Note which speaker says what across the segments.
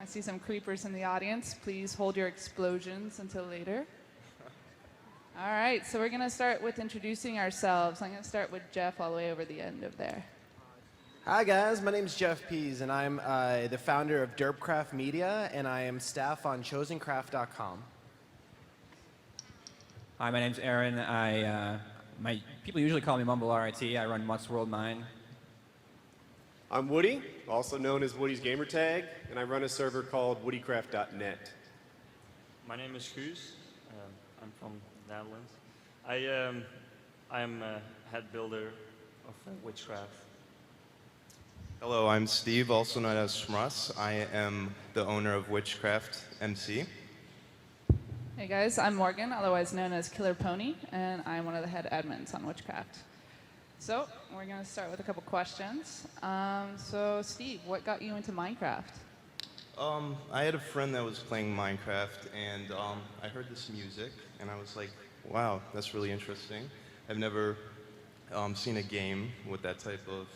Speaker 1: see some creepers in the audience. Please hold your explosions until later. All right, so we're going to start with introducing ourselves. I'm going to start with Jeff all the way over the end of there.
Speaker 2: Hi guys, my name is Jeff Pease, and I'm the founder of Derpcraft Media, and I am staff on chosencraft.com.
Speaker 3: Hi, my name's Aaron. People usually call me Mumble RIT. I run Mutt's World 9.
Speaker 4: I'm Woody, also known as Woody's Gamertag, and I run a server called woodycraft.net.
Speaker 5: My name is Guus. I'm from the Netherlands. I'm a head builder of Witchcraft.
Speaker 6: Hello, I'm Steve, also known as Shmras. I am the owner of Witchcraft MC.
Speaker 1: Hey guys, I'm Morgan, otherwise known as Killer Pony, and I'm one of the head admins on Witchcraft. So, we're going to start with a couple questions. So, Steve, what got you into Minecraft?
Speaker 6: I had a friend that was playing Minecraft, and I heard this music, and I was like, wow, that's really interesting. I've never seen a game with that type of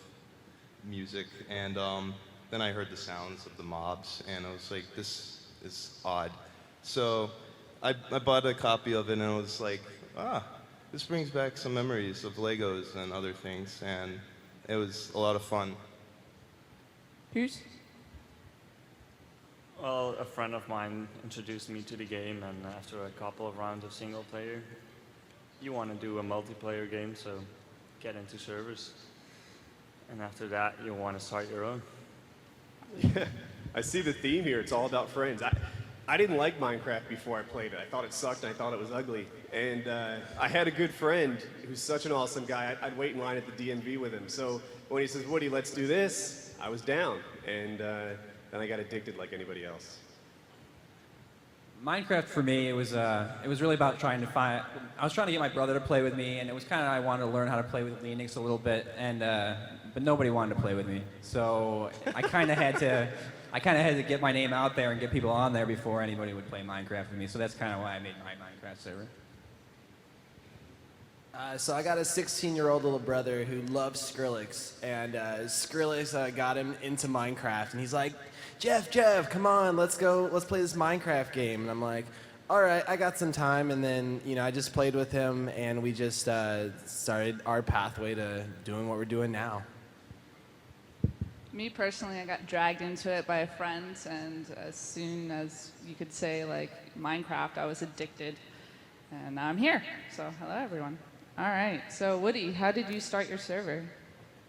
Speaker 6: music, and then I heard the sounds of the mobs, and I was like, this is odd. So I bought a copy of it, and I was like, this brings back some memories of Legos and other things, and it was a lot of fun.
Speaker 1: Pierce?
Speaker 5: Well, a friend of mine introduced me to the game, and after a couple of rounds of single player, you want to do a multiplayer game, so get into servers. And after that, you want to start your own.
Speaker 4: Yeah, I see the theme here. It's all about friends. I didn't like Minecraft before I played it. I thought it sucked and I thought it was ugly. And I had a good friend who's such an awesome guy. I'd wait in line at the DMV with him. So when he says, Woody, let's do this, I was down. And then I got addicted like anybody else.
Speaker 3: Minecraft for me, it was really about trying to find. I was trying to get my brother to play with me, and it was kind of I wanted to learn how to play with Linux a little bit, and but nobody wanted to play with me. So I kind of had to get my name out there and get people on there before anybody would play Minecraft with me. So that's kind of why I made my Minecraft server.
Speaker 2: So I got a 16-year-old little brother who loves Skrillex, and Skrillex got him into Minecraft, and he's like, Jeff, come on, let's play this Minecraft game. And I'm like, all right, I got some time. And then, I just played with him, and we just started our pathway to doing what we're doing now.
Speaker 1: Me personally, I got dragged into it by a friend, and as soon as you could say, like, Minecraft, I was addicted. And now I'm here. So, hello, everyone. All right. So, Woody, how did you start your server?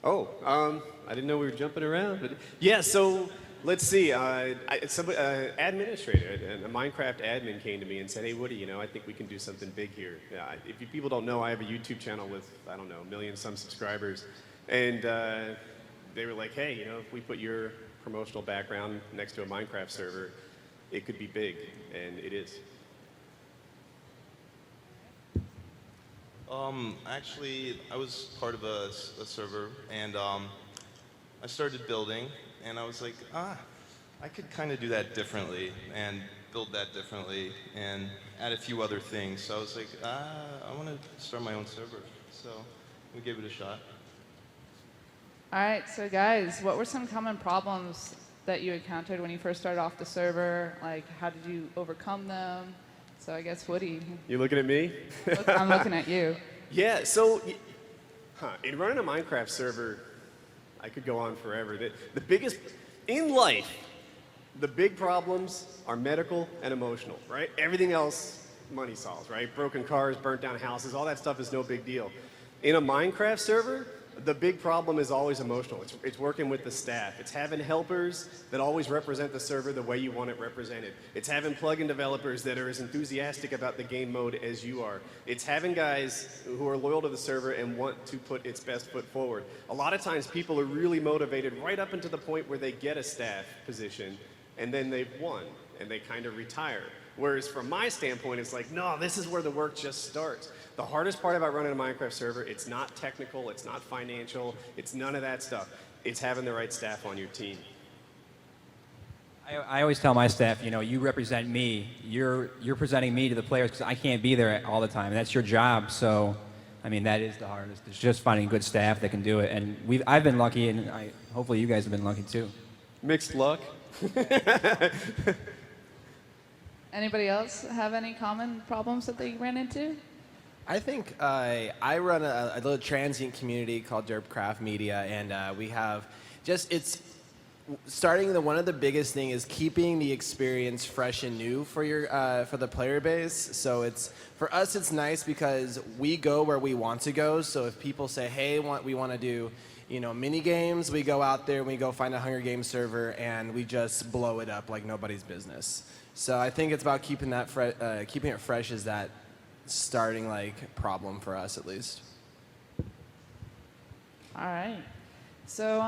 Speaker 4: Oh, I didn't know we were jumping around. But yeah, so let's see. Administrator, a Minecraft admin came to me and said, hey, Woody, I think we can do something big here. If you people don't know, I have a YouTube channel with, I don't know, a million some subscribers. And they were like, hey, if we put your promotional background next to a Minecraft server, it could be big. And it is.
Speaker 6: Actually, I was part of a server, and I started building, and I was like, I could kind of do that differently, and build that differently, and add a few other things. So I was like, I want to start my own server. So we gave it a shot.
Speaker 1: All right. So, guys, what were some common problems that you encountered when you first started off the server? Like, how did you overcome them? So I guess, Woody.
Speaker 4: You looking at me?
Speaker 1: I'm looking at you.
Speaker 4: Yeah, so in running a Minecraft server, I could go on forever. The biggest, in life, the big problems are medical and emotional, right? Everything else, money solves, right? Broken cars, burnt down houses, all that stuff is no big deal. In a Minecraft server, the big problem is always emotional. It's working with the staff. It's having helpers that always represent the server the way you want it represented. It's having plugin developers that are as enthusiastic about the game mode as you are. It's having guys who are loyal to the server and want to put its best foot forward. A lot of times people are really motivated right up until the point where they get a staff position and then they've won and they kind of retire. Whereas from my standpoint, it's like, no, this is where the work just starts. The hardest part about running a Minecraft server, it's not technical, it's not financial, it's none of that stuff. It's having the right staff on your team.
Speaker 3: I always tell my staff, you represent me. You're presenting me to the players because I can't be there all the time. And that's your job. So, that is the hardest. It's just finding good staff that can do it. And I've been lucky, and hopefully you guys have been lucky too.
Speaker 4: Mixed luck.
Speaker 1: Anybody else have any common problems that they ran into?
Speaker 2: I think I run a little transient community called Derp Craft Media, and we have just one of the biggest thing is keeping the experience fresh and new for for the player base. So for us it's nice because we go where we want to go. So if people say, hey, we want to do mini games, we go out there and we go find a Hunger Games server and we just blow it up like nobody's business. So I think it's about keeping it fresh is that starting problem for us at least.
Speaker 1: All right. So,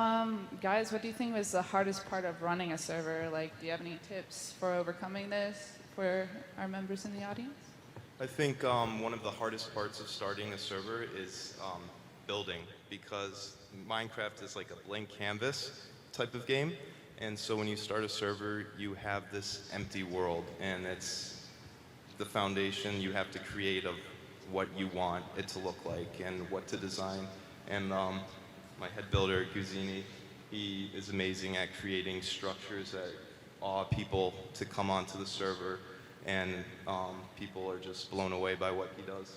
Speaker 1: guys, what do you think was the hardest part of running a server? Like, do you have any tips for overcoming this for our members in the audience?
Speaker 6: I think one of the hardest parts of starting a server is building, because Minecraft is like a blank canvas type of game. And so when you start a server, you have this empty world, and it's the foundation you have to create of what you want it to look like and what to design. And my head builder, Guzini, he is amazing at creating structures that awe people to come onto the server, and people are just blown away by what he does.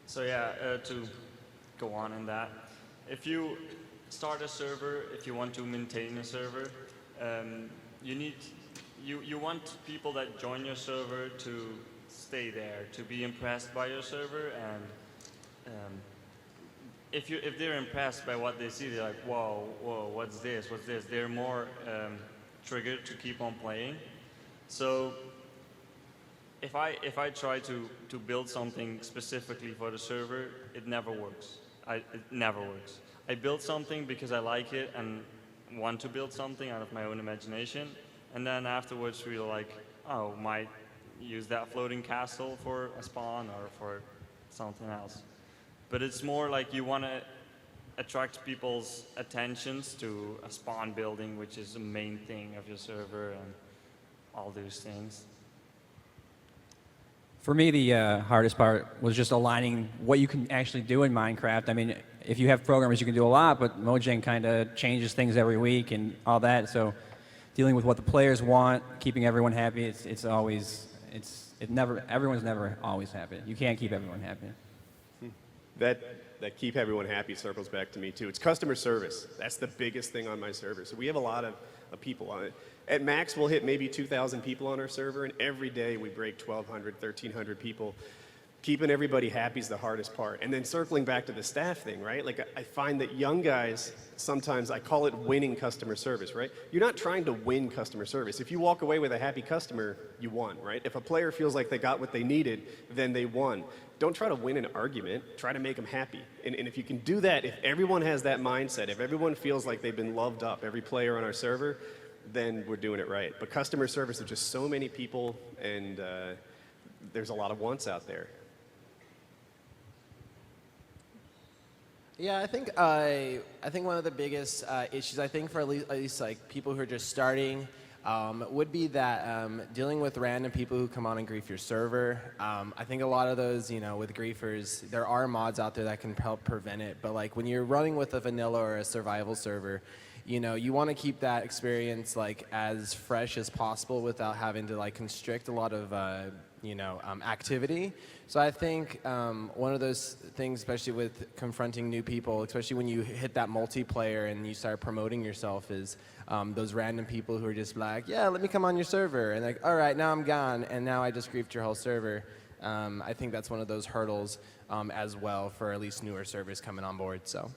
Speaker 5: So yeah, to go on in that, if you start a server, if you want to maintain a server, you want people that join your server to stay there, to be impressed by your server, and if they're impressed by what they see, they're like, whoa, what's this? They're more triggered to keep on playing. So if I try to build something specifically for the server, it never works. It never works. I build something because I like it and want to build something out of my own imagination, and then afterwards we're like, oh, might use that floating castle for a spawn or for something else. But it's more like you want to attract people's attentions to a spawn building, which is the main thing of your server, and all those things.
Speaker 3: For me, the hardest part was just aligning what you can actually do in Minecraft. I mean, if you have programmers, you can do a lot, but Mojang kind of changes things every week and all that. So dealing with what the players want, keeping everyone happy, everyone's never always happy. You can't keep everyone happy.
Speaker 4: That keep everyone happy circles back to me too. It's customer service. That's the biggest thing on my server. So we have a lot of people on it. At max, we'll hit maybe 2,000 people on our server, and every day we break 1,200, 1,300 people. Keeping everybody happy is the hardest part. And then circling back to the staff thing, right? Like, I find that young guys, sometimes I call it winning customer service, right? You're not trying to win customer service. If you walk away with a happy customer, you won, right? If a player feels like they got what they needed, then they won. Don't try to win an argument, try to make them happy. And if you can do that, if everyone has that mindset, if everyone feels like they've been loved up, every player on our server, then we're doing it right. But customer service, there's just so many people, and there's a lot of wants out there.
Speaker 2: Yeah, I think one of the biggest issues, I think for at least like people who are just starting, would be that dealing with random people who come on and grief your server. I think a lot of those, with griefers, there are mods out there that can help prevent it. But like when you're running with a vanilla or a survival server, you want to keep that experience like as fresh as possible without having to like constrict a lot of activity. So I think one of those things, especially with confronting new people, especially when you hit that multiplayer and you start promoting yourself, is those random people who are just like, yeah, let me come on your server, and like, all right, now I'm gone, and now I just griefed your whole server. I think that's one of those hurdles as well for at least newer servers coming on board. So.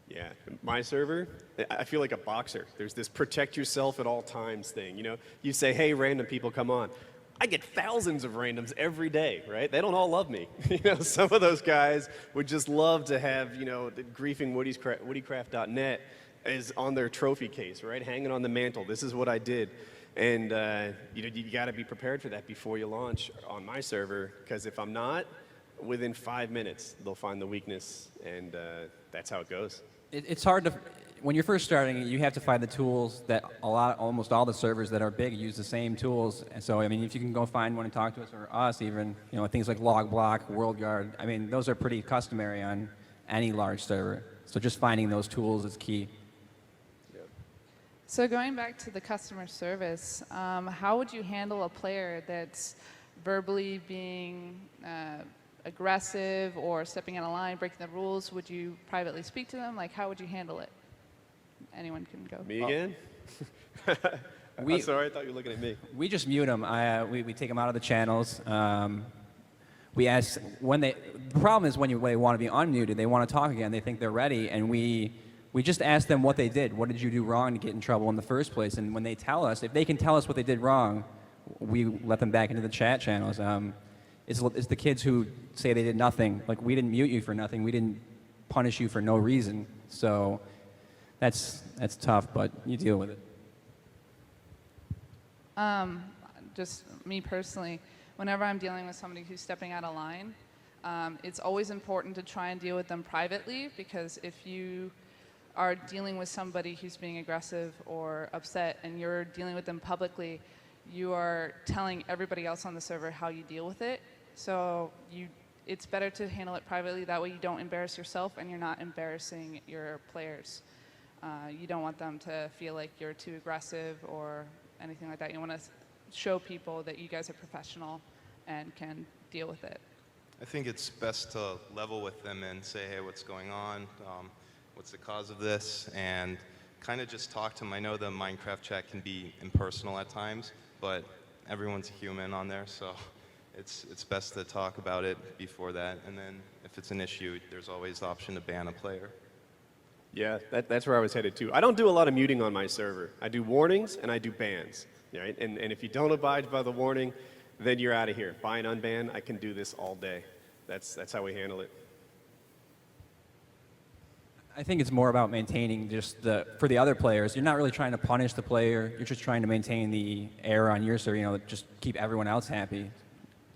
Speaker 4: Yeah, my server, I feel like a boxer. There's this protect yourself at all times thing. You say, hey, random people, come on. I get thousands of randoms every day, right? They don't all love me. Some of those guys would just love to have, the griefing woodycraft.net is on their trophy case, right? Hanging on the mantle. This is what I did. And, you got to be prepared for that before you launch on my server, because if I'm not, within 5 minutes, they'll find the weakness, and that's how it goes.
Speaker 3: It's hard to, when you're first starting, you have to find the tools that almost all the servers that are big use the same tools. And so, I mean, if you can go find one and talk to us, or us even, things like log block, world guard, I mean, those are pretty customary on any large server. So just finding those tools is key.
Speaker 4: Yeah.
Speaker 1: So going back to the customer service, how would you handle a player that's verbally being aggressive or stepping out of line, breaking the rules? Would you privately speak to them? Like, how would you handle it? Anyone can go.
Speaker 4: Me again?
Speaker 3: We-
Speaker 4: I'm sorry, I thought you were looking at me.
Speaker 3: We just mute them. We take them out of the channels. We ask when they. The problem is when they want to be unmuted, they want to talk again. They think they're ready, and we just ask them what they did. What did you do wrong to get in trouble in the first place? And when they tell us, if they can tell us what they did wrong, we let them back into the chat channels. It's the kids who say they did nothing. Like, we didn't mute you for nothing. We didn't punish you for no reason. So that's tough, but you deal with it.
Speaker 1: Just me personally, whenever I'm dealing with somebody who's stepping out of line, it's always important to try and deal with them privately, because if you are dealing with somebody who's being aggressive or upset and you're dealing with them publicly, you are telling everybody else on the server how you deal with it. So it's better to handle it privately. That way you don't embarrass yourself and you're not embarrassing your players. You don't want them to feel like you're too aggressive or anything like that. You want to show people that you guys are professional and can deal with it.
Speaker 6: I think it's best to level with them and say, hey, what's going on? What's the cause of this? And kind of just talk to them. I know the Minecraft chat can be impersonal at times, but everyone's a human on there, so it's best to talk about it before that. And then if it's an issue, there's always the option to ban a player.
Speaker 4: Yeah, that's where I was headed too. I don't do a lot of muting on my server. I do warnings and I do bans. Right? And if you don't abide by the warning, then you're out of here. Ban, unban, I can do this all day. That's how we handle it.
Speaker 3: I think it's more about maintaining just for the other players. You're not really trying to punish the player. You're just trying to maintain the air on your server, just keep everyone else happy.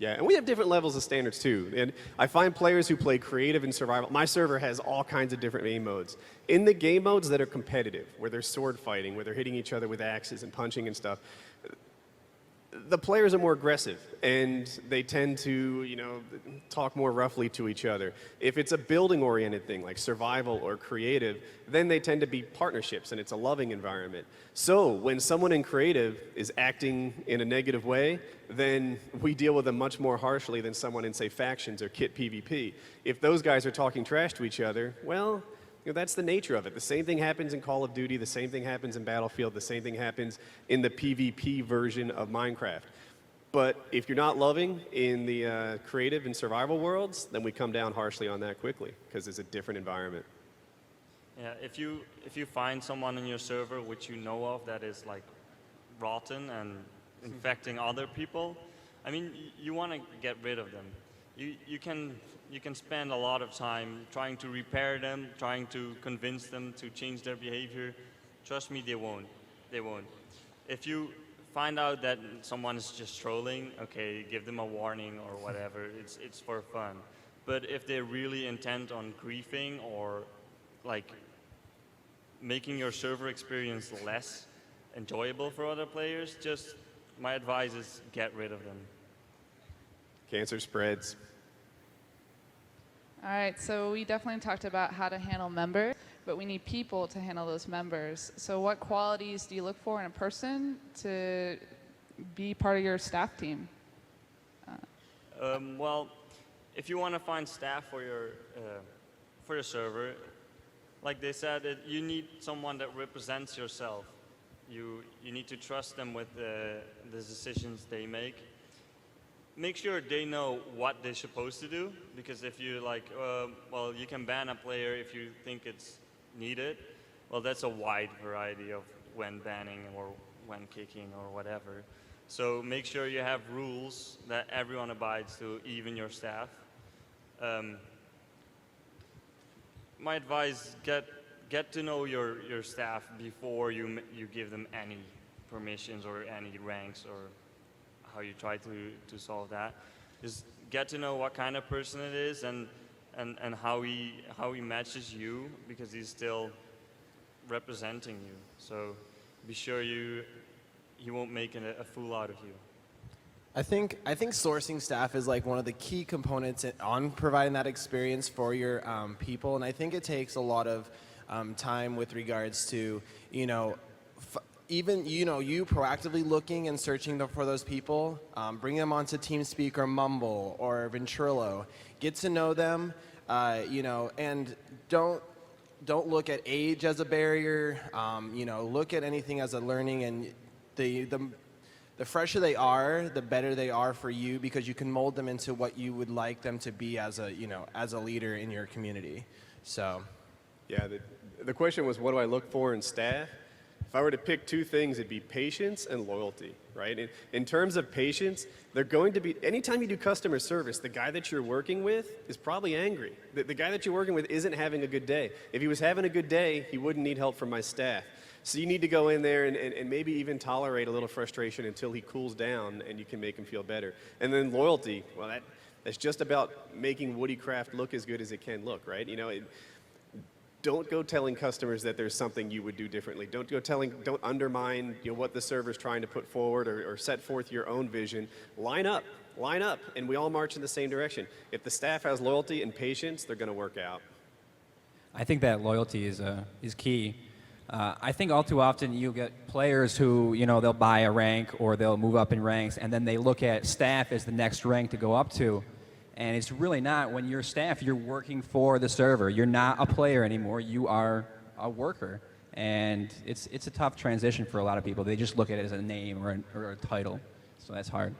Speaker 4: Yeah, and we have different levels of standards too. And I find players who play creative and survival. My server has all kinds of different game modes. In the game modes that are competitive, where they're sword fighting, where they're hitting each other with axes and punching and stuff, the players are more aggressive and they tend to, talk more roughly to each other. If it's a building-oriented thing like survival or creative, then they tend to be partnerships and it's a loving environment. So when someone in creative is acting in a negative way, then we deal with them much more harshly than someone in, say, factions or kit PvP. If those guys are talking trash to each other, well, that's the nature of it. The same thing happens in Call of Duty, the same thing happens in Battlefield, the same thing happens in the PvP version of Minecraft. But if you're not loving in the creative and survival worlds, then we come down harshly on that quickly, because it's a different environment.
Speaker 5: Yeah, if you find someone in your server which you know of that is like rotten and infecting other people, I mean, you want to get rid of them. You can spend a lot of time trying to repair them, trying to convince them to change their behavior. Trust me, they won't. They won't. If you find out that someone is just trolling, okay, give them a warning or whatever. It's for fun. But if they're really intent on griefing or like making your server experience less enjoyable for other players, just my advice is get rid of them.
Speaker 4: Cancer spreads.
Speaker 1: All right, so we definitely talked about how to handle members, but we need people to handle those members. So what qualities do you look for in a person to be part of your staff team?
Speaker 5: Well, if you want to find staff for your server, like they said, you need someone that represents yourself. You need to trust them with the decisions they make. Make sure they know what they're supposed to do, because if you like, well, you can ban a player if you think it's needed. Well, that's a wide variety of when banning or when kicking or whatever. So make sure you have rules that everyone abides to, even your staff. My advice, get to know your staff before you give them any permissions or any ranks or how you try to solve that. Just get to know what kind of person it is and how he matches you, because he's still representing you. So be sure he won't make a fool out of you.
Speaker 2: I think sourcing staff is like one of the key components on providing that experience for your people, and I think it takes a lot of time with regards to even you proactively looking and searching for those people, bring them onto TeamSpeak or Mumble or Ventrilo. Get to know them, and don't look at age as a barrier. Look at anything as a learning, and the fresher they are, the better they are for you, because you can mold them into what you would like them to be as a leader in your community. So,
Speaker 4: Yeah, the question was, what do I look for in staff? If I were to pick two things, it'd be patience and loyalty, right? In terms of patience, they're going to be, anytime you do customer service, the guy that you're working with is probably angry. The guy that you're working with isn't having a good day. If he was having a good day, he wouldn't need help from my staff. So you need to go in there and maybe even tolerate a little frustration until he cools down and you can make him feel better. And then loyalty, well, that's just about making Woodycraft look as good as it can look, right? Don't go telling customers that there's something you would do differently. Don't undermine what the server's trying to put forward, or set forth your own vision. Line up, and we all march in the same direction. If the staff has loyalty and patience, they're going to work out.
Speaker 3: I think that loyalty is key. I think all too often you get players who, they'll buy a rank or they'll move up in ranks, and then they look at staff as the next rank to go up to. And it's really not. When you're staff, you're working for the server. You're not a player anymore. You are a worker. And it's a tough transition for a lot of people. They just look at it as a name or a title. So that's hard.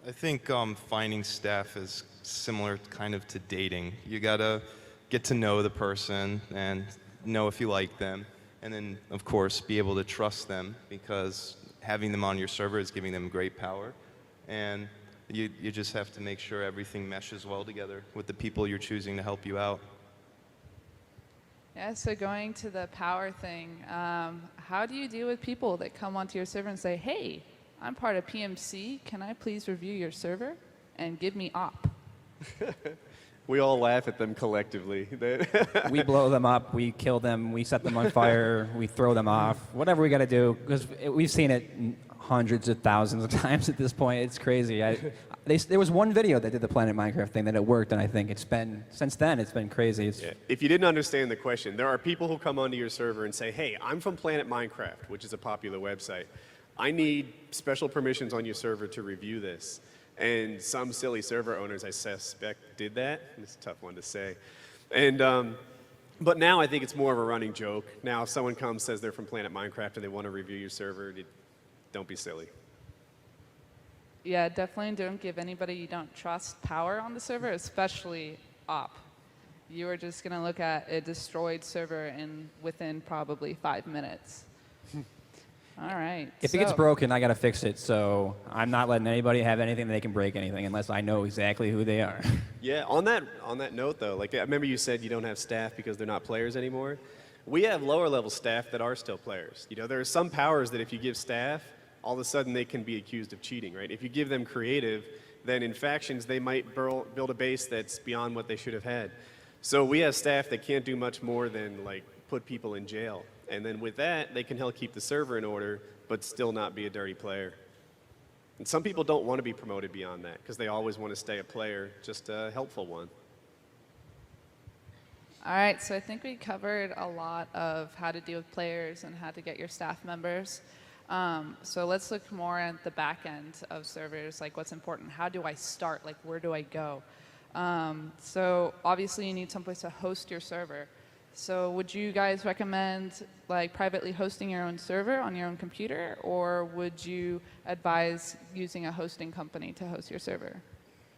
Speaker 6: I think finding staff is similar kind of to dating. You gotta get to know the person and know if you like them. And then, of course, be able to trust them, because having them on your server is giving them great power. And you just have to make sure everything meshes well together with the people you're choosing to help you out.
Speaker 1: Yeah, so going to the power thing, how do you deal with people that come onto your server and say, hey, I'm part of PMC, can I please review your server and give me op?
Speaker 4: We all laugh at them collectively.
Speaker 3: We blow them up, we kill them, we set them on fire, we throw them off, whatever we got to do, because we've seen it hundreds of thousands of times at this point. It's crazy. There was one video that did the Planet Minecraft thing that it worked, and I think since then it's been crazy.
Speaker 4: Yeah. If you didn't understand the question, there are people who come onto your server and say, hey, I'm from Planet Minecraft, which is a popular website. I need special permissions on your server to review this. And some silly server owners, I suspect, did that. It's a tough one to say. But now I think it's more of a running joke. Now if someone comes, says they're from Planet Minecraft and they want to review your server, don't be silly.
Speaker 1: Yeah, definitely don't give anybody you don't trust power on the server, especially op. You are just going to look at a destroyed server within probably 5 minutes. All right.
Speaker 3: If it gets broken, I got to fix it. So I'm not letting anybody have anything that they can break anything unless I know exactly who they are.
Speaker 4: Yeah, on that note, though, like I remember you said you don't have staff because they're not players anymore. We have lower level staff that are still players. There are some powers that if you give staff, all of a sudden they can be accused of cheating, right? If you give them creative, then in factions they might build a base that's beyond what they should have had. So we have staff that can't do much more than like put people in jail. And then with that, they can help keep the server in order, but still not be a dirty player. And some people don't want to be promoted beyond that because they always want to stay a player, just a helpful one.
Speaker 1: All right, so I think we covered a lot of how to deal with players and how to get your staff members. So let's look more at the back end of servers, like what's important. How do I start? Like, where do I go? So obviously you need someplace to host your server. So would you guys recommend like privately hosting your own server on your own computer, or would you advise using a hosting company to host your server?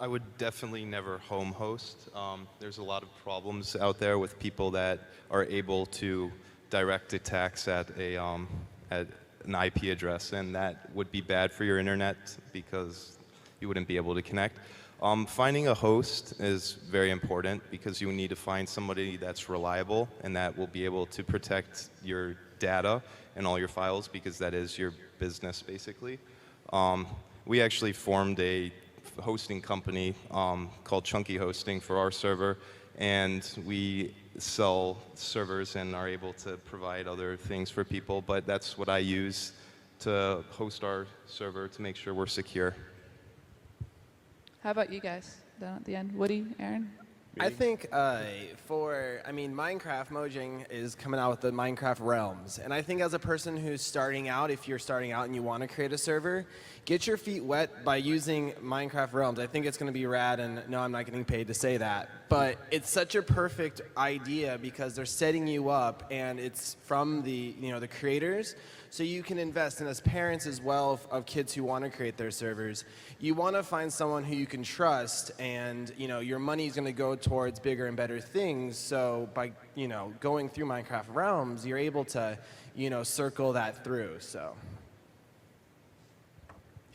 Speaker 6: I would definitely never home host. There's a lot of problems out there with people that are able to direct attacks at an IP address, and that would be bad for your internet because you wouldn't be able to connect. Finding a host is very important because you need to find somebody that's reliable and that will be able to protect your data and all your files, because that is your business basically. We actually formed a hosting company called Chunky Hosting for our server, and we sell servers and are able to provide other things for people, but that's what I use to host our server to make sure we're secure.
Speaker 1: How about you guys down at the end? Woody, Aaron?
Speaker 2: I think Minecraft Mojang is coming out with the Minecraft Realms, and I think as a person who's starting out, if you're starting out and you want to create a server, get your feet wet by using Minecraft Realms. I think it's going to be rad, and no, I'm not getting paid to say that, but it's such a perfect idea because they're setting you up, and it's from the the creators. So you can invest, and as parents as well of kids who want to create their servers, you want to find someone who you can trust, and your money is going to go towards bigger and better things. So by going through Minecraft Realms, you're able to circle that through. So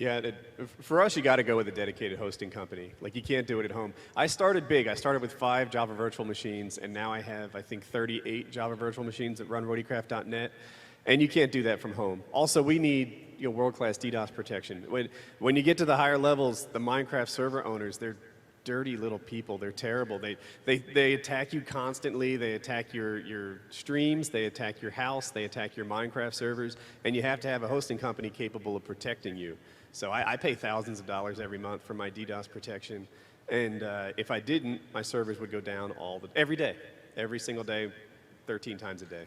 Speaker 4: Yeah, for us, you got to go with a dedicated hosting company. Like, you can't do it at home. I started big. I started with 5 Java virtual machines, and now I have, I think, 38 Java virtual machines that run woodicraft.net. And you can't do that from home. Also, we need world-class DDoS protection. When you get to the higher levels, the Minecraft server owners, they're dirty little people. They're terrible. They attack you constantly. They attack your streams. They attack your house. They attack your Minecraft servers. And you have to have a hosting company capable of protecting you. So I pay thousands of dollars every month for my DDoS protection. And if I didn't, my servers would go down every day, every single day, 13 times a day.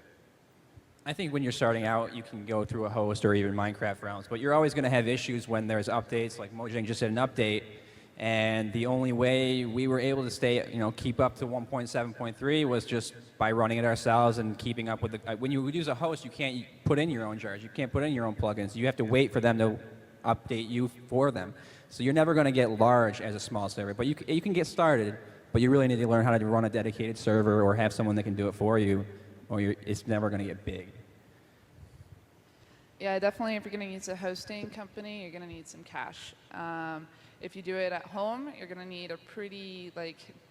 Speaker 3: I think when you're starting out, you can go through a host or even Minecraft Realms, but you're always going to have issues when there's updates. Like Mojang just did an update, and the only way we were able to stay, keep up to 1.7.3 was just by running it ourselves and keeping up with the. When you use a host, you can't put in your own jars, you can't put in your own plugins. You have to wait for them to update you for them. So you're never going to get large as a small server, but you can get started. But you really need to learn how to run a dedicated server or have someone that can do it for you, or it's never going to get big.
Speaker 1: Yeah, definitely. If you're going to use a hosting company, you're going to need some cash. If you do it at home, you're going to need a pretty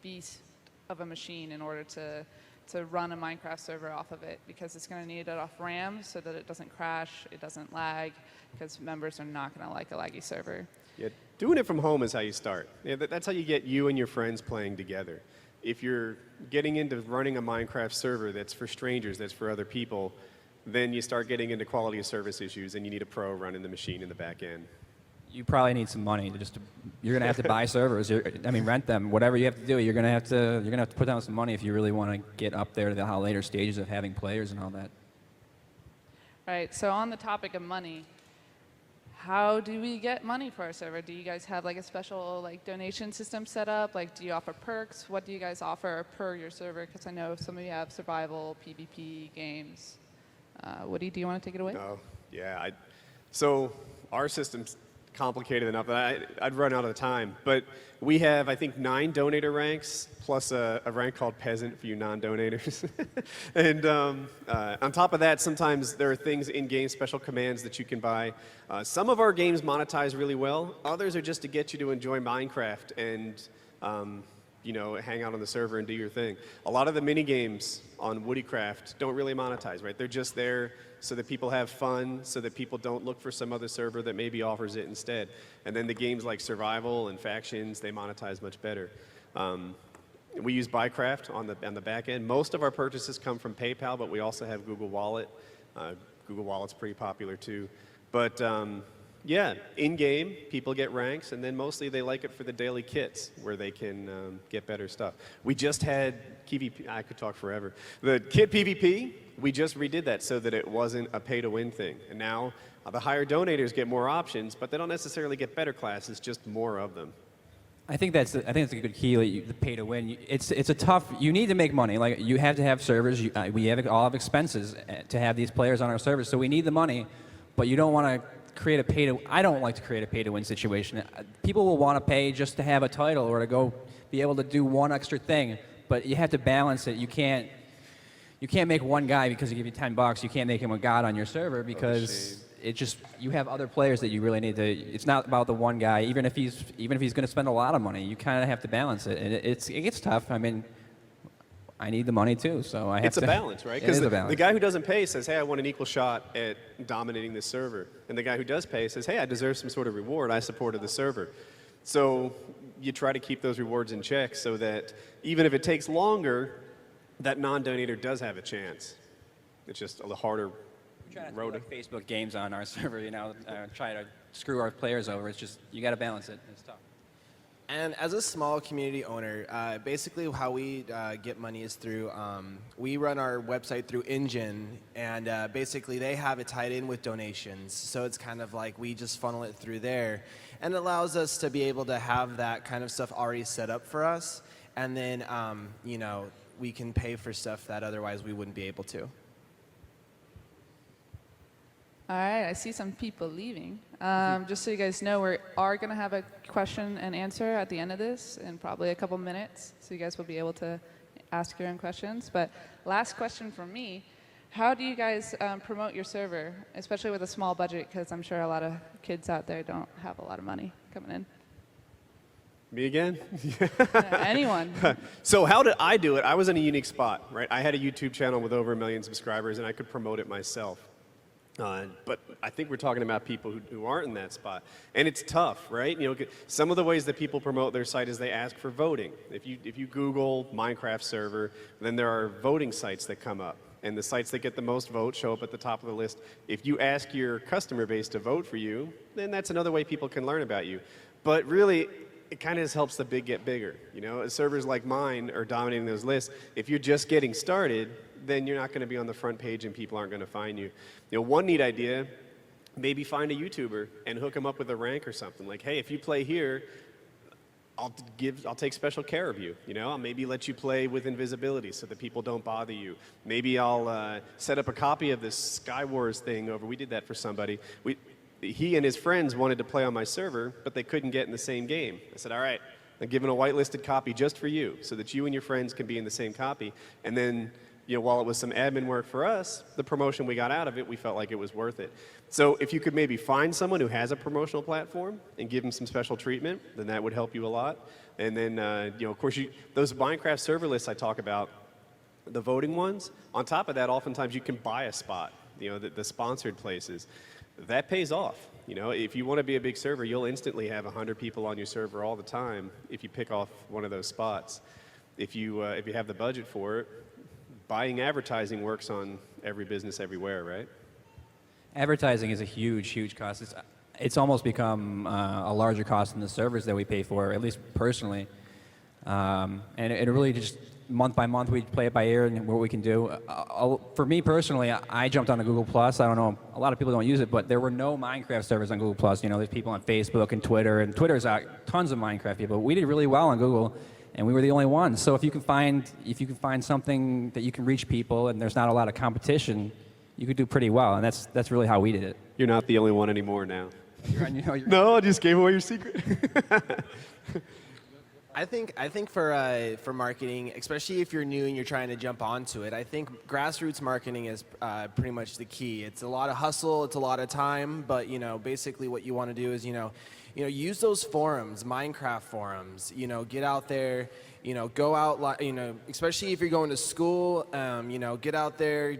Speaker 1: beast of a machine in order to run a Minecraft server off of it, because it's going to need it off RAM so that it doesn't crash, it doesn't lag, because members are not going to like a laggy server.
Speaker 4: Yeah, doing it from home is how you start. Yeah, that's how you get you and your friends playing together. If you're getting into running a Minecraft server that's for strangers, that's for other people, then you start getting into quality of service issues, and you need a pro running the machine in the back end.
Speaker 3: You probably need some money you're going to have to buy servers. Rent them. Whatever you have to do, you're going to have to put down some money if you really want to get up there to the later stages of having players and all that.
Speaker 1: Right. So on the topic of money, how do we get money for our server? Do you guys have a special donation system set up? Do you offer perks? What do you guys offer per your server? Because I know some of you have survival, PvP games. Woody, do you want to take it away?
Speaker 4: Oh, yeah. So our system's complicated enough that I'd run out of time. But we have, I think, 9 donator ranks, plus a rank called peasant for you non-donators. And on top of that, sometimes there are things in-game, special commands that you can buy. Some of our games monetize really well. Others are just to get you to enjoy Minecraft and hang out on the server and do your thing. A lot of the mini games on Woodicraft don't really monetize, right? They're just there so that people have fun, so that people don't look for some other server that maybe offers it instead. And then the games like Survival and Factions, they monetize much better. We use Buycraft on the back end. Most of our purchases come from PayPal, but we also have Google Wallet. Google Wallet's pretty popular too. But yeah, in-game, people get ranks, and then mostly they like it for the daily kits, where they can get better stuff. We just had PvP, I could talk forever. The kit PvP, we just redid that so that it wasn't a pay-to-win thing. And now the higher donators get more options, but they don't necessarily get better classes, just more of them.
Speaker 3: I think that's a good key. The pay to win. It's a tough. You need to make money. You have to have servers. We all have expenses to have these players on our servers, so we need the money. But you don't want to create a pay to. I don't like to create a pay to win situation. People will want to pay just to have a title or to go be able to do one extra thing. But you have to balance it. You can't make one guy because he give you $10. You can't make him a god on your server because. You have other players that you really need to. It's not about the one guy. Even if he's going to spend a lot of money, you kind of have to balance it, and it gets tough. I need the money too, so I have to.
Speaker 4: It's a balance, right? Because the guy who doesn't pay says, "Hey, I want an equal shot at dominating this server," and the guy who does pay says, "Hey, I deserve some sort of reward. I supported the server." So you try to keep those rewards in check, so that even if it takes longer, that non-donator does have a chance. It's just a little harder.
Speaker 3: Try not to do Facebook games on our server, try to screw our players over. It's just, you got to balance it. It's tough.
Speaker 2: And as a small community owner, basically how we get money is through, we run our website through Engine, and basically they have it tied in with donations. So it's kind of like we just funnel it through there. And it allows us to be able to have that kind of stuff already set up for us. And then, you know, we can pay for stuff that otherwise we wouldn't be able to.
Speaker 1: All right, I see some people leaving. Just so you guys know, we are going to have a question and answer at the end of this in probably a couple minutes, so you guys will be able to ask your own questions. But last question from me, how do you guys promote your server, especially with a small budget, because I'm sure a lot of kids out there don't have a lot of money coming in?
Speaker 4: Me again?
Speaker 1: Anyone.
Speaker 4: So how did I do it? I was in a unique spot, right? I had a YouTube channel with over 1 million subscribers, and I could promote it myself. But I think we're talking about people who aren't in that spot. And it's tough, right? You know, some of the ways that people promote their site is they ask for voting. If you Google Minecraft server, then there are voting sites that come up. And the sites that get the most votes show up at the top of the list. If you ask your customer base to vote for you, then that's another way people can learn about you. But really, it kind of just helps the big get bigger. You know, servers like mine are dominating those lists. If you're just getting started, then you're not going to be on the front page and people aren't going to find you. You know, one neat idea, maybe find a YouTuber and hook them up with a rank or something. Like, hey, if you play here, I'll take special care of you. You know, I'll maybe let you play with invisibility so that people don't bother you. Maybe I'll set up a copy of this Sky Wars thing over. We did that for somebody. He and his friends wanted to play on my server, but they couldn't get in the same game. I said, all right, I'm giving a whitelisted copy just for you so that you and your friends can be in the same copy. And then, you know, while it was some admin work for us, the promotion we got out of it, we felt like it was worth it. So if you could maybe find someone who has a promotional platform and give them some special treatment, then that would help you a lot. And then, you know, of course, those Minecraft server lists I talk about, the voting ones, on top of that, oftentimes you can buy a spot, you know, the sponsored places. That pays off. You know, if you want to be a big server, you'll instantly have 100 people on your server all the time if you pick off one of those spots. If you have the budget for it, buying advertising works on every business everywhere, right?
Speaker 3: Advertising is a huge, huge cost. It's almost become a larger cost than the servers that we pay for, at least personally. And it really just, month by month, we play it by ear and what we can do. For me personally, I jumped onto Google+. I don't know, a lot of people don't use it, but there were no Minecraft servers on Google+. You know, there's people on Facebook and Twitter's out, tons of Minecraft people. We did really well on Google, and we were the only ones. So if you can find something that you can reach people and there's not a lot of competition, you could do pretty well, and that's really how we did it.
Speaker 4: You're not the only one anymore now.
Speaker 3: You're
Speaker 4: No, I just gave away your secret.
Speaker 2: I think for marketing, especially if you're new and you're trying to jump onto it, I think grassroots marketing is pretty much the key. It's a lot of hustle, it's a lot of time, but you know, basically what you want to do is use those forums, Minecraft forums. You know, get out there. You know, go out. You know, especially if you're going to school. You know, get out there.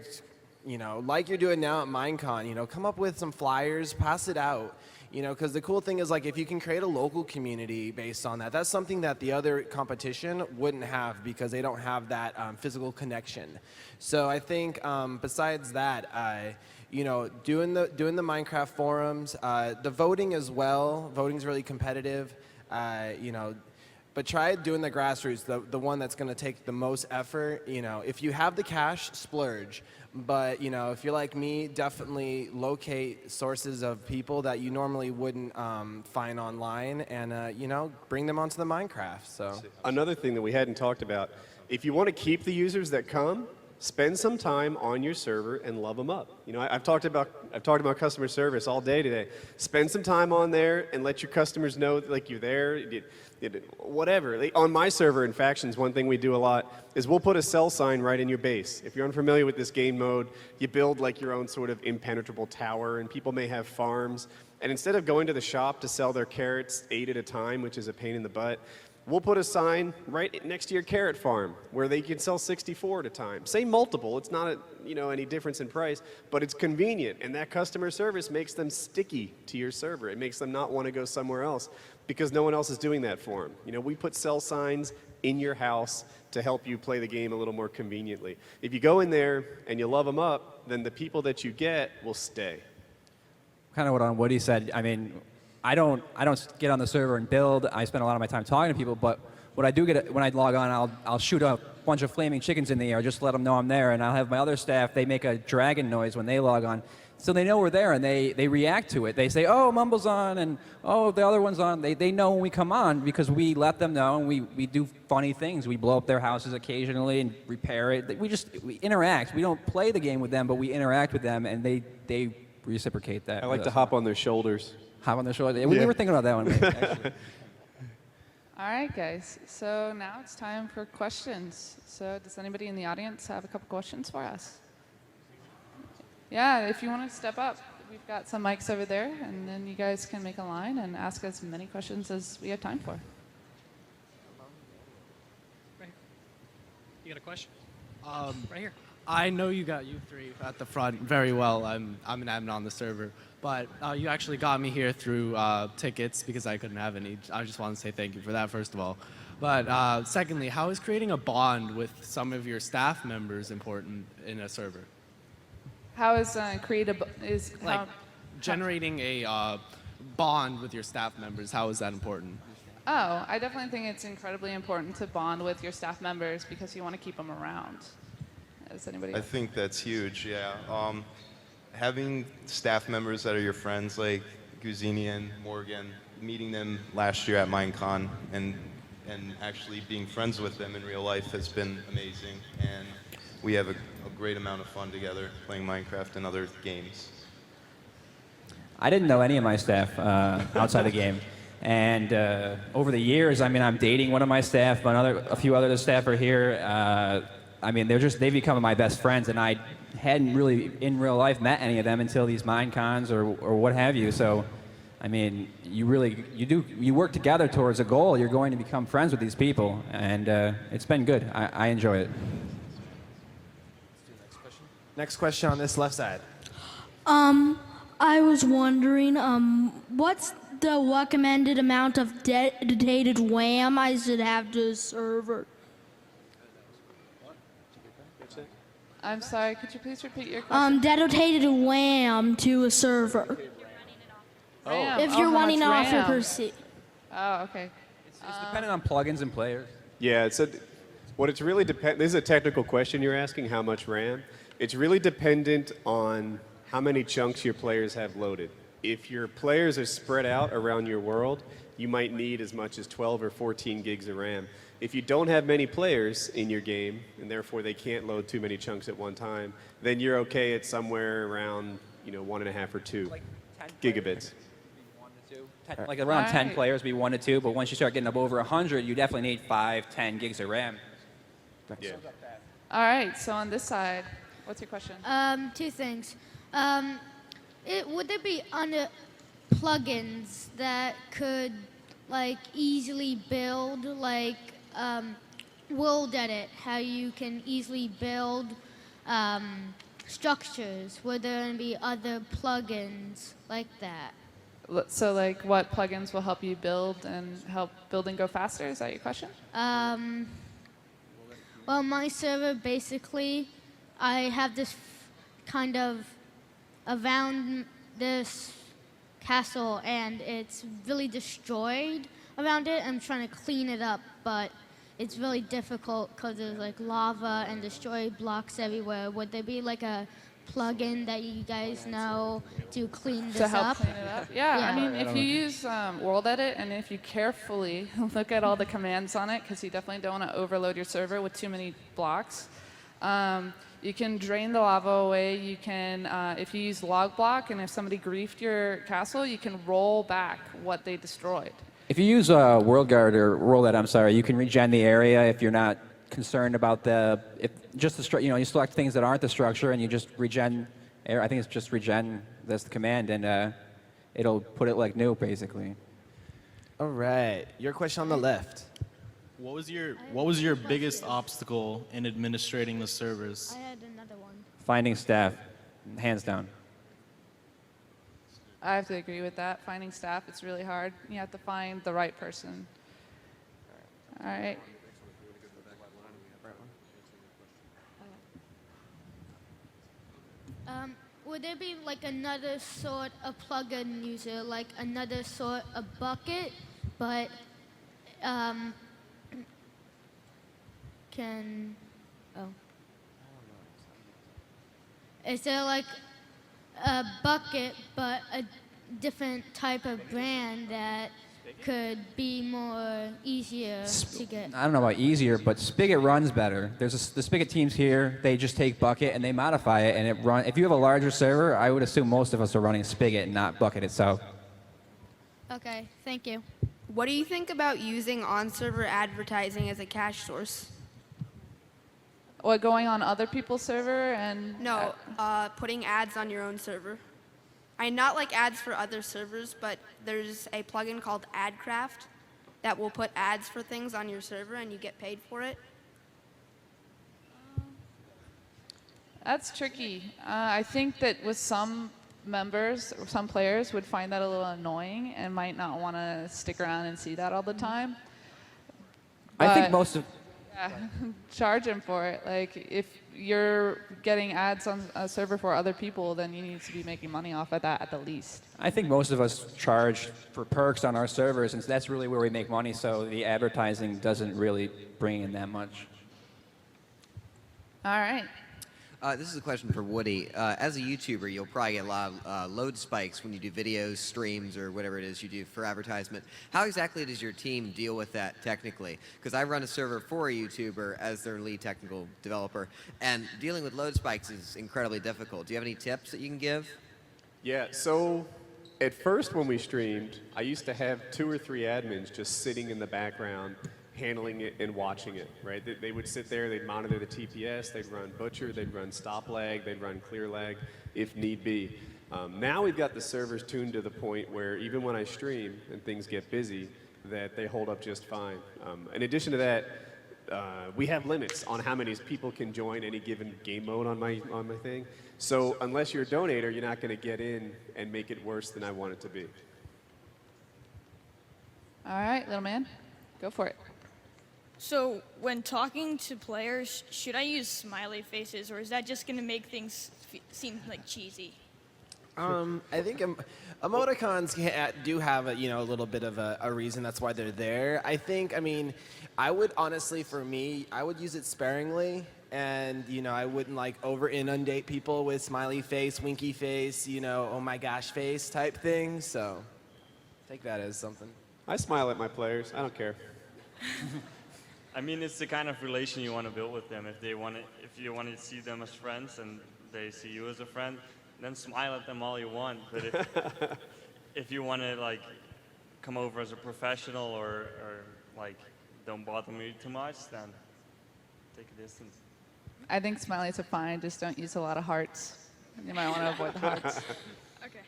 Speaker 2: You know, like you're doing now at Minecon. You know, come up with some flyers, pass it out. You know, because the cool thing is, like, if you can create a local community based on that, that's something that the other competition wouldn't have because they don't have that physical connection. So I think besides that, you know, doing the Minecraft forums, the voting as well. Voting's really competitive. You know, but try doing the grassroots, the one that's going to take the most effort. You know, if you have the cash, splurge. But, you know, if you're like me, definitely locate sources of people that you normally wouldn't find online and, you know, bring them onto the Minecraft. So
Speaker 4: Another thing that we hadn't talked about, if you want to keep the users that come, spend some time on your server and love them up. You know, I've talked about customer service all day today. Spend some time on there and let your customers know that, like, you're there. Whatever. On my server in Factions, one thing we do a lot is we'll put a sell sign right in your base. If you're unfamiliar with this game mode, you build like your own sort of impenetrable tower, and people may have farms. And instead of going to the shop to sell their carrots 8 at a time, which is a pain in the butt, we'll put a sign right next to your carrot farm where they can sell 64 at a time. Same multiple. It's not any difference in price, but it's convenient, and that customer service makes them sticky to your server. It makes them not want to go somewhere else because no one else is doing that for them. You know, we put sell signs in your house to help you play the game a little more conveniently. If you go in there and you love them up, then the people that you get will stay.
Speaker 3: Kind of what Woody said. I mean, I don't get on the server and build. I spend a lot of my time talking to people. But what I do get when I log on, I'll shoot a bunch of flaming chickens in the air just to let them know I'm there. And I'll have my other staff. They make a dragon noise when they log on, so they know we're there and they react to it. They say, "Oh, Mumble's on," and "Oh, the other one's on." They know when we come on because we let them know, and we do funny things. We blow up their houses occasionally and repair it. We interact. We don't play the game with them, but we interact with them, and they reciprocate that.
Speaker 4: I like to hop on their shoulders.
Speaker 3: Hop on their shoulder. We were thinking about that one. Actually.
Speaker 1: All right, guys. So now it's time for questions. So does anybody in the audience have a couple questions for us? Yeah, if you want to step up, we've got some mics over there, and then you guys can make a line and ask as many questions as we have time for.
Speaker 7: Right. You got a question? Right here.
Speaker 8: I know you three at the front very well. I'm an admin on the server, but you actually got me here through tickets because I couldn't have any. I just want to say thank you for that, first of all. But secondly, how is creating a bond with some of your staff members important in a server?
Speaker 1: How is
Speaker 8: Generating a bond with your staff members, how is that important?
Speaker 1: Oh, I definitely think it's incredibly important to bond with your staff members because you want to keep them around. Is anybody
Speaker 6: I
Speaker 1: else?
Speaker 6: think that's huge, yeah. Having staff members that are your friends like Guzini and Morgan, meeting them last year at Minecon and actually being friends with them in real life has been amazing. And we have a great amount of fun together playing Minecraft and other games.
Speaker 3: I didn't know any of my staff outside the game. And over the years, I mean, I'm dating one of my staff, but a few other staff are here. I mean, they've become my best friends, and I hadn't really, in real life, met any of them until these Minecons or what have you. So, I mean, you work together towards a goal. You're going to become friends with these people, and it's been good. I enjoy it.
Speaker 2: Next question on this left side.
Speaker 9: I was wondering, what's the recommended amount of dedicated RAM I should have to a server?
Speaker 1: I'm sorry, could you please repeat your question?
Speaker 9: Dedicated RAM to a server.
Speaker 1: RAM.
Speaker 9: If you're
Speaker 1: how
Speaker 9: running
Speaker 1: much
Speaker 9: off your
Speaker 1: RAM?
Speaker 9: PC.
Speaker 1: Oh, okay.
Speaker 3: It's dependent on plugins and players.
Speaker 4: Yeah, what it's really this is a technical question you're asking, how much RAM? It's really dependent on how many chunks your players have loaded. If your players are spread out around your world, you might need as much as 12 or 14 gigs of RAM. If you don't have many players in your game, and therefore they can't load too many chunks at one time, then you're okay at somewhere around 1.5 or 2 gigabits.
Speaker 3: Like around 10
Speaker 1: Right.
Speaker 3: players, be 1 to 2, but once you start getting up over 100, you definitely need 5, 10 gigs of RAM.
Speaker 4: Yeah.
Speaker 1: All right, so on this side, what's your question?
Speaker 9: Two things. Would there be plugins that could easily build world edit? How you can easily build structures? Would there be other plugins like that?
Speaker 1: So, like, what plugins will help you build and help building go faster? Is that your question?
Speaker 9: Well, my server basically, I have this kind of around this castle, and it's really destroyed around it. I'm trying to clean it up, but it's really difficult because there's lava and destroyed blocks everywhere. Would there be a plugin that you guys know to clean this
Speaker 1: To help
Speaker 9: up?
Speaker 1: clean it up? Yeah,
Speaker 9: Yeah.
Speaker 1: I mean, if you use World Edit and if you carefully look at all the commands on it, because you definitely don't want to overload your server with too many blocks, you can drain the lava away. You can, if you use log block and if somebody griefed your castle, you can roll back what they destroyed.
Speaker 3: If you use WorldGuard or WorldEd, I'm sorry, you can regen the area if you're not concerned about you select things that aren't the structure and you just regen. I think it's just regen. That's the command, and it'll put it like new, basically.
Speaker 2: All right, your question on the left.
Speaker 10: What was your biggest obstacle in administrating the servers?
Speaker 9: I had another one.
Speaker 3: Finding staff, hands down.
Speaker 1: I have to agree with that. Finding staff, it's really hard. You have to find the right person. All right.
Speaker 9: would there be like another sort of plugin user, like another sort of bucket, but can oh. Is there like a bucket but a different type of brand that could be more easier to get?
Speaker 3: I don't know about easier, but Spigot runs better. The Spigot teams here. They just take Bucket and they modify it, and it run. If you have a larger server, I would assume most of us are running Spigot and not Bucket itself.
Speaker 9: Okay, thank you.
Speaker 11: What do you think about using on-server advertising as a cash source?
Speaker 1: What, going on other people's server and
Speaker 11: No, putting ads on your own server. I not like ads for other servers, but there's a plugin called AdCraft that will put ads for things on your server and you get paid for it.
Speaker 1: That's tricky. I think that with some members or some players would find that a little annoying and might not want to stick around and see that all the time.
Speaker 3: I think
Speaker 1: But-
Speaker 3: most of
Speaker 1: Yeah, charge them for it. Like, if you're getting ads on a server for other people, then you need to be making money off of that at the least.
Speaker 3: I think most of us charge for perks on our servers, and that's really where we make money. So the advertising doesn't really bring in that much.
Speaker 1: All right.
Speaker 12: This is a question for Woody. As a YouTuber, you'll probably get a lot of load spikes when you do videos, streams, or whatever it is you do for advertisement. How exactly does your team deal with that technically? Because I run a server for a YouTuber as their lead technical developer, and dealing with load spikes is incredibly difficult. Do you have any tips that you can give?
Speaker 4: Yeah, so at first when we streamed, I used to have 2 or 3 admins just sitting in the background handling it and watching it, right? They would sit there, they'd monitor the TPS, they'd run butcher, they'd run stop lag, they'd run clear lag if need be. Now we've got the servers tuned to the point where even when I stream and things get busy, that they hold up just fine. In addition to that, we have limits on how many people can join any given game mode on my thing. So unless you're a donator, you're not going to get in and make it worse than I want it to be.
Speaker 1: All right, little man, go for it.
Speaker 13: So, when talking to players, should I use smiley faces, or is that just going to make things seem like cheesy?
Speaker 2: I think emoticons do have a little bit of a reason. That's why they're there. I mean, I would honestly, for me, I would use it sparingly, and I wouldn't like over inundate people with smiley face, winky face, oh my gosh face type things. So, take that as something.
Speaker 4: I smile at my players. I don't care.
Speaker 5: I mean, it's the kind of relation you want to build with them. If you want to see them as friends and they see you as a friend, then smile at them all you want. But if you want to like come over as a professional or like don't bother me too much, then take a distance.
Speaker 1: I think smileys are fine. Just don't use a lot of hearts. You might want to avoid the hearts.
Speaker 13: Okay.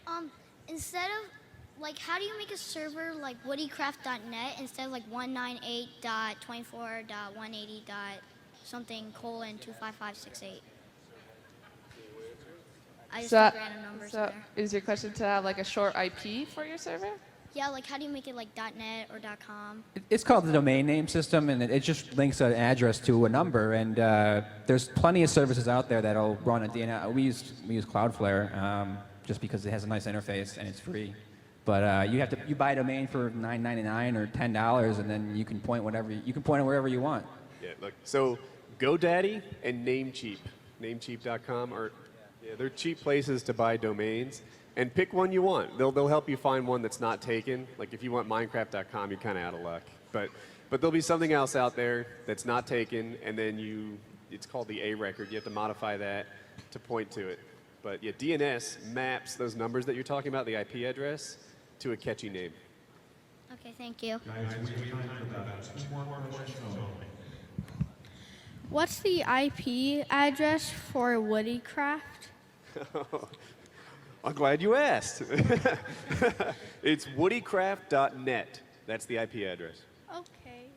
Speaker 9: Instead of like, how do you make a server like woodycraft.net instead of like 198.24.180.something:25568? I just
Speaker 1: So,
Speaker 9: put random numbers in
Speaker 1: so
Speaker 9: there.
Speaker 1: is your question to have like a short IP for your server?
Speaker 9: Yeah, like how do you make it like .net or .com?
Speaker 3: It's called the domain name system, and it just links an address to a number. And there's plenty of services out there that'll run a DNS. We use Cloudflare just because it has a nice interface and it's free. But you buy a domain for $9.99 or $10, and then you can point it wherever you want.
Speaker 4: Yeah, look. So GoDaddy and Namecheap, Namecheap.com they're cheap places to buy domains. And pick one you want. They'll help you find one that's not taken. Like if you want Minecraft.com, you're kind of out of luck. But there'll be something else out there that's not taken, and then it's called the A record. You have to modify that to point to it. But yeah, DNS maps those numbers that you're talking about, the IP address, to a catchy name.
Speaker 9: Okay, thank you.
Speaker 11: What's the IP address for Woodycraft?
Speaker 4: I'm glad you asked. It's woodycraft.net. That's the IP address.
Speaker 14: Okay.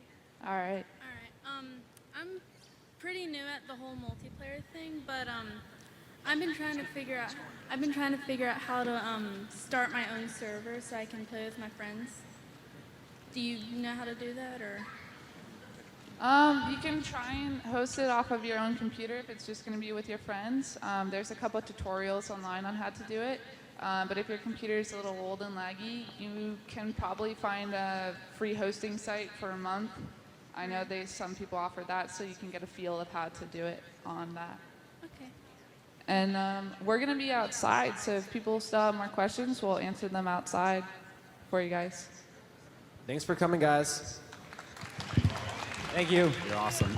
Speaker 1: All right.
Speaker 14: All right. I'm pretty new at the whole multiplayer thing, but I've been trying to figure out how to start my own server so I can play with my friends. Do you know how to do that, or?
Speaker 1: You can try and host it off of your own computer if it's just going to be with your friends. There's a couple of tutorials online on how to do it. But if your computer is a little old and laggy, you can probably find a free hosting site for a month. I know some people offer that, so you can get a feel of how to do it on that.
Speaker 14: Okay.
Speaker 1: And we're going to be outside, so if people still have more questions, we'll answer them outside for you guys.
Speaker 2: Thanks for coming, guys.
Speaker 3: Thank you.
Speaker 2: You're awesome.